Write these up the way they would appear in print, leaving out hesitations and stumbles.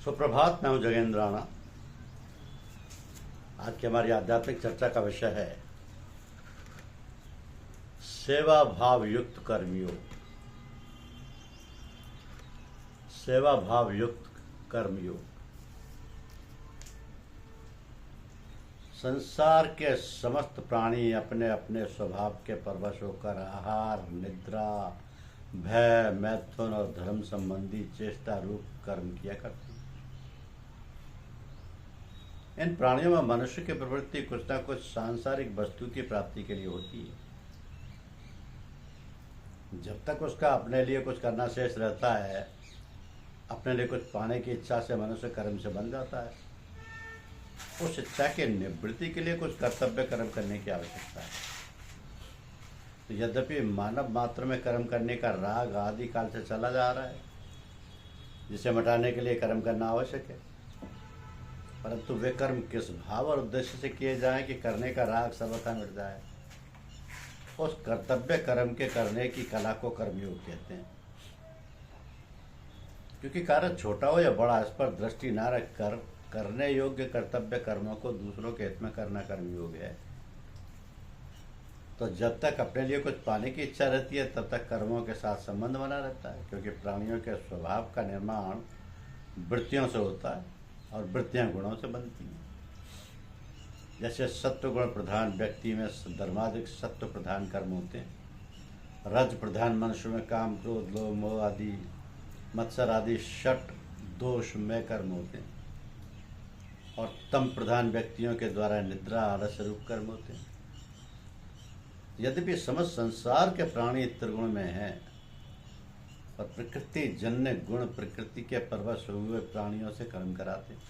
सुप्रभात। मैं हूं जगेंद्र राणा। आज की हमारी आध्यात्मिक चर्चा का विषय है सेवा भाव युक्त कर्मयोग। सेवा भाव युक्त कर्मयोग। संसार के समस्त प्राणी अपने अपने स्वभाव के परवश होकर आहार, निद्रा, भय, मैथुन और धर्म संबंधी चेष्टा रूप कर्म किया करते हैं। इन प्राणियों में मनुष्य की प्रवृत्ति कुछ न कुछ सांसारिक वस्तु की प्राप्ति के लिए होती है। जब तक उसका अपने लिए कुछ करना शेष रहता है, अपने लिए कुछ पाने की इच्छा से मनुष्य कर्म से बन जाता है। उस इच्छा के निवृत्ति के लिए कुछ कर्तव्य कर्म करने की आवश्यकता है। तो यद्यपि मानव मात्र में कर्म करने का राग आदि काल से चला जा रहा है, जिसे मिटाने के लिए कर्म करना आवश्यक है, परंतु वे कर्म किस भाव और उद्देश्य से किए जाएं कि करने का राग सर्वथा मिट जाए, उस कर्तव्य कर्म के करने की कला को कर्मयोग कहते हैं। क्योंकि कार्य छोटा हो या बड़ा, इस पर दृष्टि न रखकर करने योग्य कर्तव्य कर्मों को दूसरों के हित में करना कर्मयोग है। तो जब तक अपने लिए कुछ पाने की इच्छा रहती है, तब तक कर्मों के साथ संबंध बना रहता है। क्योंकि प्राणियों के स्वभाव का निर्माण वृत्तियों से होता है और वृत्तियां गुणों से बनती हैं। जैसे सत्व गुण प्रधान व्यक्ति में धर्माधिक सत्व प्रधान कर्म होते हैं, रज प्रधान मनुष्य में काम, क्रोध, लोभ, मोह आदि, मत्सर आदि षट दोषमय कर्म होते हैं, और तम प्रधान व्यक्तियों के द्वारा निद्रा, आलस्य रूप कर्म होते हैं। यद्यपि समस्त संसार के प्राणी त्रिगुण में हैं, और प्रकृति जन्य गुण प्रकृति के परवश हुए प्राणियों से कर्म कराते हैं।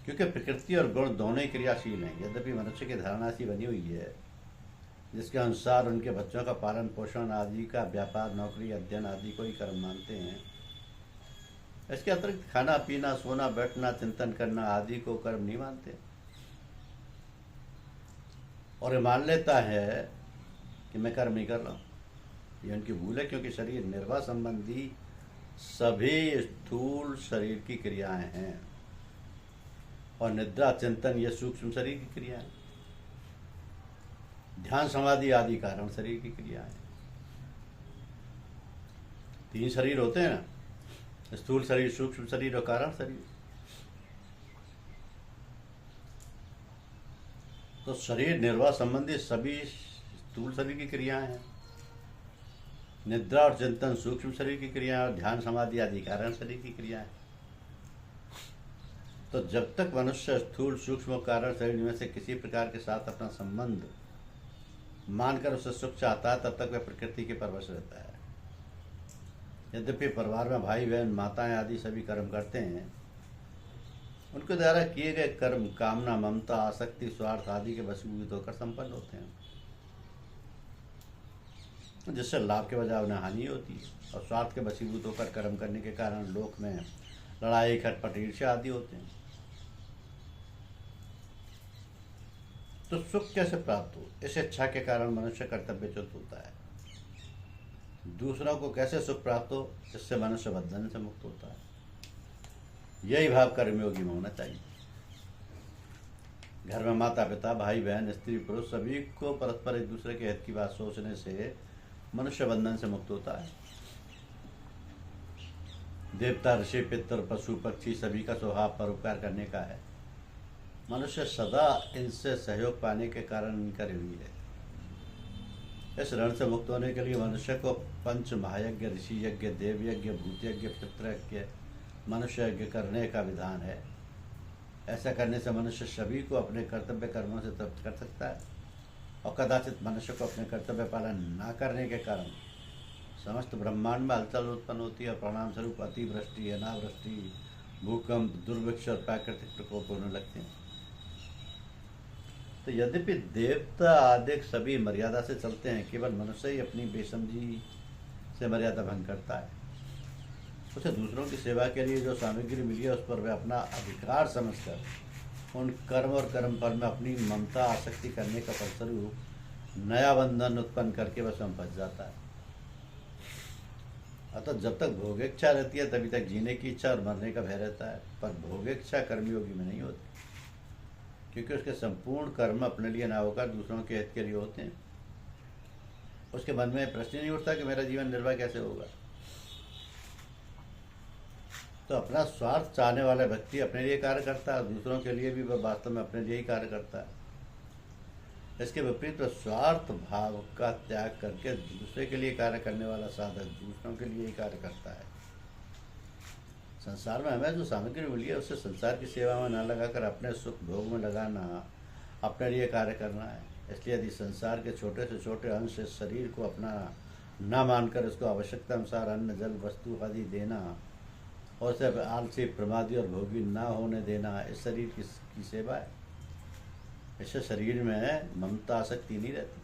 क्योंकि प्रकृति और गुण दोनों ही क्रियाशील हैं। यद्यपि मनुष्य की धारणा ऐसी बनी हुई है जिसके अनुसार उनके बच्चों का पालन पोषण आदि का व्यापार, नौकरी, अध्ययन आदि को ही कर्म मानते हैं। इसके अतिरिक्त खाना पीना, सोना, बैठना, चिंतन करना आदि को कर्म नहीं मानते, और ये मान लेता है कि मैं कर्म नहीं कर रहा हूँ। ये उनकी भूल है। क्योंकि शरीर निर्वाह संबंधी सभी स्थूल शरीर की क्रियाएं हैं, और निद्रा, चिंतन ये सूक्ष्म शरीर की क्रियाएं, ध्यान, समाधि आदि कारण शरीर की क्रियाएं। तीन शरीर होते हैं ना, स्थूल शरीर, सूक्ष्म शरीर और कारण शरीर। तो शरीर निर्वाह संबंधी सभी स्थूल शरीर की क्रियाएं हैं, निद्रा और चिंतन सूक्ष्म शरीर की क्रियाएं, और ध्यान, समाधि आदि कारण शरीर की क्रियाएं। तो जब तक मनुष्य स्थूल, सूक्ष्म और कारण शरीर में से किसी प्रकार के साथ अपना संबंध मानकर उसे सुख चाहता है, तब तक वह प्रकृति के परवश रहता है। यद्यपि परिवार में भाई बहन, माताएं आदि सभी कर्म करते हैं, उनके द्वारा किए गए कर्म कामना, ममता, आसक्ति, स्वार्थ आदि के वशीभूत होकर संपन्न होते हैं, जिससे लाभ के बजाय उन्हें हानि होती है। और स्वार्थ के वशीभूत होकर कर्म करने के कारण लोक में लड़ाई, खटपट, ईर्ष्या आदि होते हैं। तो सुख कैसे प्राप्त हो, इस इच्छा के कारण मनुष्य कर्तव्यच्युत होता है। दूसरों को कैसे सुख प्राप्त हो, इससे मनुष्य बंधन से मुक्त होता है। यही भाव कर्मयोगी में होना चाहिए। घर में माता पिता, भाई बहन, स्त्री पुरुष सभी को परस्पर एक दूसरे के हित की बात सोचने से मनुष्य बंधन से मुक्त होता है। देवता, ऋषि, पितर, पशु, पक्षी सभी का स्वभाव परोपकार करने का है। मनुष्य सदा इनसे सहयोग पाने के कारण इनका ऋणी है। इस ऋण से मुक्त होने के लिए मनुष्य को पंच महायज्ञ, ऋषि यज्ञ, देव यज्ञ, भूत यज्ञ, पितृ यज्ञ, मनुष्य यज्ञ करने का विधान है। ऐसा करने से मनुष्य सभी को अपने कर्तव्य कर्मों से तृप्त कर सकता है, और कदाचित मनुष्य को अपने कर्तव्य पालन न करने के कारण समस्त ब्रह्मांड में हलचल उत्पन्न होती है, और परिणाम स्वरूप अतिवृष्टि, अनावृष्टि, भूकंप, दुर्भिक्ष और प्राकृतिक प्रकोप होने लगते हैं। तो यद्यपि देवता आदि सभी मर्यादा से चलते हैं, केवल मनुष्य ही अपनी बेसमझी से मर्यादा भंग करता है। उसे दूसरों की सेवा के लिए जो सामग्री मिली है, उस पर वह अपना अधिकार समझकर उन कर्म और कर्म फल में अपनी ममता, आसक्ति करने का फलस्वरूप नया बंधन उत्पन्न करके वह स्वयं फंस जाता है। अतः जब तक भोगेच्छा रहती है तभी तक जीने की इच्छा और मरने का भय रहता है, पर भोगेच्छा कर्मयोगी में नहीं होती, क्योंकि उसके संपूर्ण कर्म अपने लिए ना होकर दूसरों के हित के लिए होते हैं। उसके मन में प्रश्न नहीं उठता कि मेरा जीवन निर्वाह कैसे होगा। तो अपना स्वार्थ चाहने वाला व्यक्ति अपने लिए कार्य करता है, दूसरों के लिए भी वह वास्तव में अपने लिए ही कार्य करता है। इसके विपरीत स्वार्थ भाव का त्याग करके दूसरे के लिए कार्य करने वाला साधक दूसरों के लिए ही कार्य करता है। संसार में हमें जो सामग्री मिली है उससे संसार की सेवा में न लगाकर अपने सुख भोग में लगाना, अपने लिए कार्य करना है। इसलिए यदि संसार के छोटे से छोटे अंश इस शरीर को अपना न मानकर इसको आवश्यकता अनुसार अन्न जल वस्तु आदि देना और सिर्फ आलसी प्रमादी और भोगी न होने देना, इस शरीर की सेवा है। इससे शरीर में ममता आसक्ति नहीं रहती।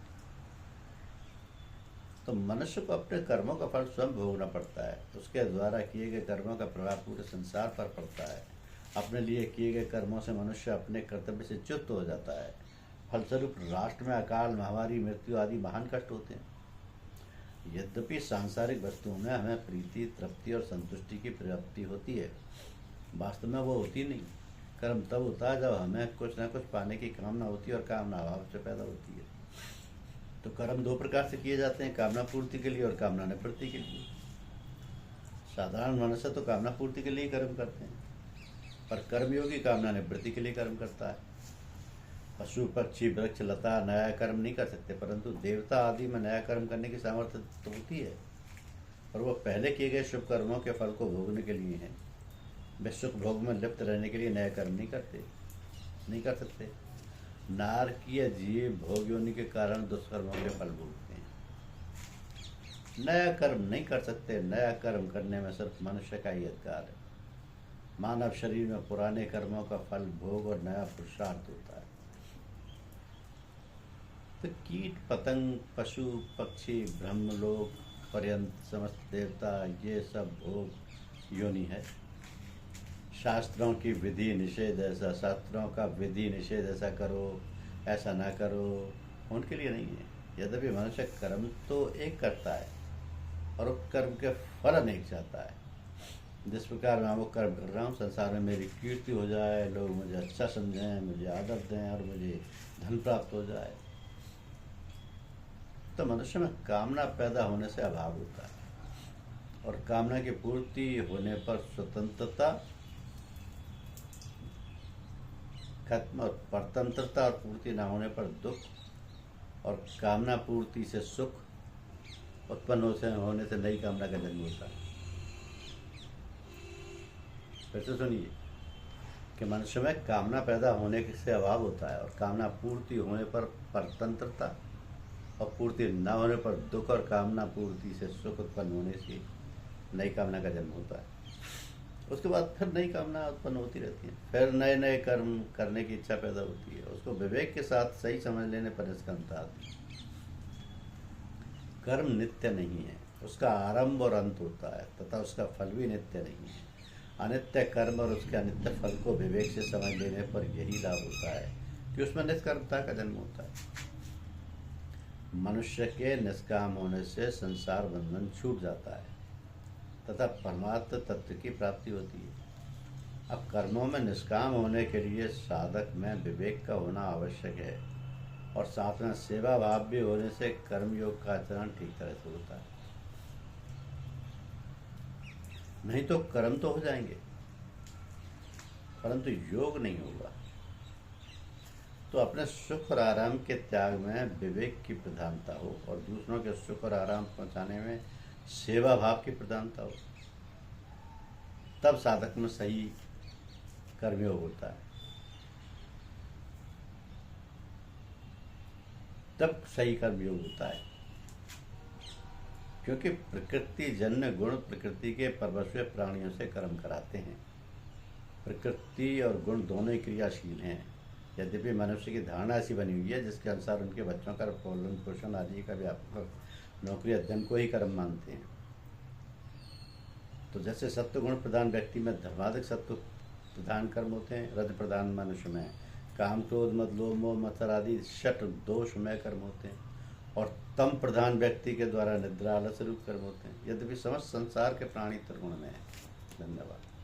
तो मनुष्य को अपने कर्मों का फल स्वयं भोगना पड़ता है। उसके द्वारा किए गए कर्मों का प्रभाव पूरे संसार पर पड़ता है। अपने लिए किए गए कर्मों से मनुष्य अपने कर्तव्य से च्युत हो जाता है। फलस्वरूप राष्ट्र में अकाल, महामारी, मृत्यु आदि महान कष्ट होते हैं। यद्यपि सांसारिक वस्तुओं में हमें प्रीति, तृप्ति और संतुष्टि की प्राप्ति होती है, वास्तव में वो होती नहीं। कर्म तब होता है जब हमें कुछ न कुछ पाने की कामना होती है और कामना अभाव से पैदा होती है। तो कर्म दो प्रकार से किए जाते हैं, कामना पूर्ति के लिए और कामना निवृत्ति के लिए। साधारण मनुष्य तो कामना पूर्ति के लिए कर्म करते हैं, पर कर्मयोगी कामना निवृत्ति के लिए कर्म करता है। पशु, पक्षी, वृक्ष, लता नया कर्म नहीं कर सकते, परंतु देवता आदि में नया कर्म करने की सामर्थ्य तो होती है, और वो पहले किए गए शुभ कर्मों के फल को भोगने के लिए हैं। वे सुख भोग में लिप्त रहने के लिए नया कर्म नहीं कर सकते। नारकीय जीव भोग योनि के कारण दुष्कर्मों के फल भोगते हैं। नया कर्म नहीं कर सकते। नया कर्म करने में सिर्फ मनुष्य का ही अधिकार है। मानव शरीर में पुराने कर्मों का फल भोग और नया पुरुषार्थ होता है। तो कीट, पतंग, पशु, पक्षी, ब्रह्मलोक पर्यंत समस्त देवता, ये सब भोग योनि है। शास्त्रों की विधि निषेध ऐसा, शास्त्रों का विधि निषेध ऐसा करो, ऐसा ना करो, उनके लिए नहीं है। यद्यपि मनुष्य कर्म तो एक करता है और उस कर्म के फल अनेक चाहता है। जिस प्रकार मैं वो कर्म कर रहा हूँ, संसार में मेरी कीर्ति हो जाए, लोग मुझे अच्छा समझें, मुझे आदर दें और मुझे धन प्राप्त हो जाए, तो मनुष्य में कामना पैदा होने से अभाव होता है, और कामना की पूर्ति होने पर स्वतंत्रता खत्म, और परतंत्रता और पूर्ति न होने पर दुख, और कामना पूर्ति से सुख उत्पन्न होने से नई कामना का जन्म होता है। फिर से सुनिए कि मनुष्य में कामना पैदा होने से अभाव होता है, और कामना पूर्ति होने पर परतंत्रता, और पूर्ति न होने पर दुख, और कामना पूर्ति से सुख उत्पन्न होने से नई कामना का जन्म होता है। उसके बाद फिर नई कामना उत्पन्न होती रहती है, फिर नए नए कर्म करने की इच्छा पैदा होती है। उसको विवेक के साथ सही समझ लेने पर इसका अंत। कर्म नित्य नहीं है, उसका आरंभ और अंत होता है, तथा उसका फल भी नित्य नहीं है। अनित्य कर्म और उसके अनित्य फल को विवेक से समझ लेने पर यही लाभ होता है कि उसमें निष्कर्मता का जन्म होता है। मनुष्य के निष्काम होने से संसार बंधन छूट जाता है तथा परमात्म तत्व की प्राप्ति होती है। अब कर्मों में निष्काम होने के लिए साधक में विवेक का होना आवश्यक है, और साथ में सेवा भाव भी होने से कर्मयोग का आचरण ठीक तरह से होता है। नहीं तो कर्म तो हो जाएंगे परंतु योग नहीं होगा। तो अपने सुख और आराम के त्याग में विवेक की प्रधानता हो, और दूसरों के सुख और आराम पहुंचाने में सेवा भाव की प्रधानता हो, तब साधक में सही कर्मयोग होता है। तब सही कर्मयोग होता है, क्योंकि प्रकृति जन्य गुण प्रकृति के परवश प्राणियों से कर्म कराते हैं। प्रकृति और गुण दोनों ही क्रियाशील हैं। यद्यपि मनुष्य की धारणा ऐसी बनी हुई है जिसके अनुसार उनके बच्चों का पालन पोषण आदि का व्यापक नौकरी अध्ययन को ही कर्म मानते हैं। तो जैसे सत्व गुण प्रधान व्यक्ति में धर्माधिक सत्व प्रधान कर्म होते हैं, रज प्रधान मनुष्य में काम, क्रोध, मद, लोभ, मोह, मत्सर आदि षट दोषमय कर्म होते हैं, और तम प्रधान व्यक्ति के द्वारा निद्रा आलस्य रूप कर्म होते हैं। यद्यपि समस्त संसार के प्राणी त्रिगुण में है। धन्यवाद।